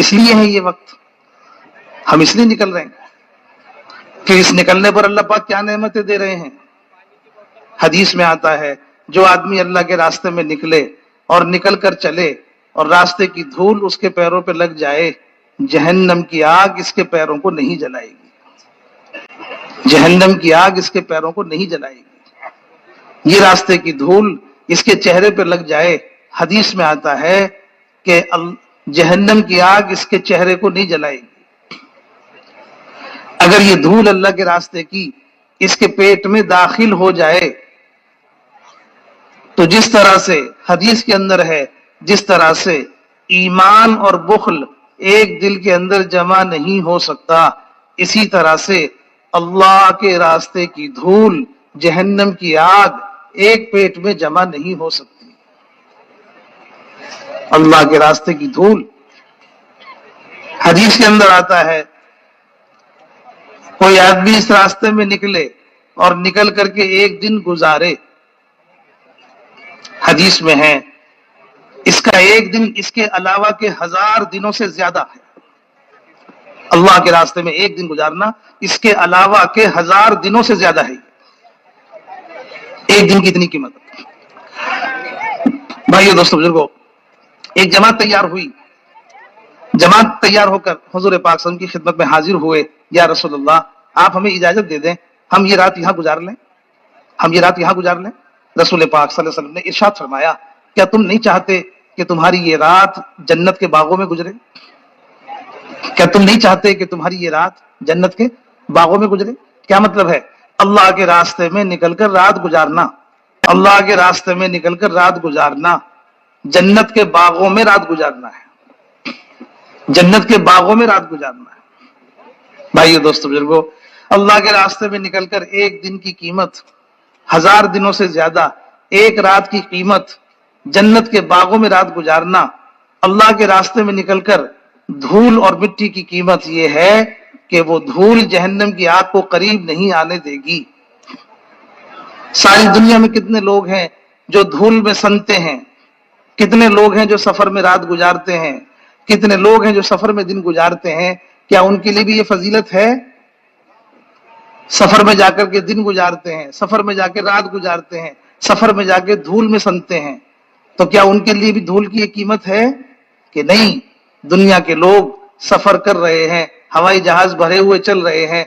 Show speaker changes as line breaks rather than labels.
اس لیے ہے یہ وقت، ہم اس لیے نکل رہے ہیں کہ اس نکلنے پر اللہ پاک کیا نعمتیں دے رہے ہیں۔ حدیث میں آتا ہے جو آدمی اللہ کے راستے میں نکلے اور نکل کر چلے اور راستے کی دھول اس کے پیروں پہ لگ جائے، جہنم کی آگ اس کے پیروں کو نہیں جلائے گی، جہنم کی آگ اس کے پیروں کو نہیں جلائے گی۔ یہ راستے کی دھول اس کے چہرے پہ لگ جائے، حدیث میں آتا ہے کہ جہنم کی آگ اس کے چہرے کو نہیں جلائے گی۔ اگر یہ دھول اللہ کے راستے کی اس کے پیٹ میں داخل ہو جائے تو جس طرح سے حدیث کے اندر ہے، جس طرح سے ایمان اور بخل ایک دل کے اندر جمع نہیں ہو سکتا، اسی طرح سے اللہ کے راستے کی دھول، جہنم کی آگ ایک پیٹ میں جمع نہیں ہو سکتی۔ اللہ کے راستے کی دھول، حدیث کے اندر آتا ہے کوئی آدمی اس راستے میں نکلے اور نکل کر کے ایک دن گزارے، حدیث میں ہے اس کا ایک دن اس کے علاوہ کے 1000 دنوں سے زیادہ ہے۔ اللہ کے راستے میں ایک دن گزارنا اس کے علاوہ کے 1000 دنوں سے زیادہ ہے۔ ایک دن کی اتنی قیمت۔ بھائیو دوستو بزرگو، ایک جماعت تیار ہوئی، جماعت تیار ہو کر حضور پاک صلی اللہ علیہ وسلم کی خدمت میں حاضر ہوئے، یا رسول اللہ آپ ہمیں اجازت دے دیں، ہم یہ رات یہاں گزار لیں، ہم یہ رات یہاں گزار لیں۔ رسول پاک صلی اللہ علیہ وسلم نے ارشاد فرمایا کیا تم نہیں چاہتے کہ تمہاری یہ رات جنت کے باغوں میں گزرے؟ کیا تم نہیں چاہتے کہ تمہاری یہ رات جنت کے باغوں میں گزرے؟ کیا مطلب ہے؟ اللہ کے راستے میں نکل کر رات گزارنا، اللہ کے راستے میں نکل کر رات گزارنا، جنت کے باغوں میں رات گزارنا ہے، جنت کے باغوں میں رات گزارنا ہے۔ بھائیو دوستو بزرگو، اللہ کے راستے میں نکل کر ایک دن کی قیمت 1000 دنوں سے زیادہ، ایک رات کی قیمت، جنت کے باغوں میں رات گزارنا، اللہ کے راستے میں نکل کر دھول اور مٹی کی قیمت یہ ہے کہ وہ دھول جہنم کی آگ کو قریب نہیں آنے دے گی۔ ساری دنیا میں کتنے لوگ ہیں جو دھول میں سنتے ہیں، کتنے لوگ ہیں جو سفر میں رات گزارتے ہیں، کتنے لوگ ہیں جو سفر میں دن گزارتے ہیں، کیا ان کے لیے بھی یہ فضیلت ہے؟ سفر میں جا کر کے دن گزارتے ہیں، سفر میں جا کے رات گزارتے ہیں، سفر میں جا کے دھول میں سنتے ہیں، تو کیا ان کے لیے بھی دھول کی یہ قیمت ہے کہ نہیں؟ دنیا کے لوگ سفر کر رہے ہیں، ہوائی جہاز بھرے ہوئے چل رہے ہیں،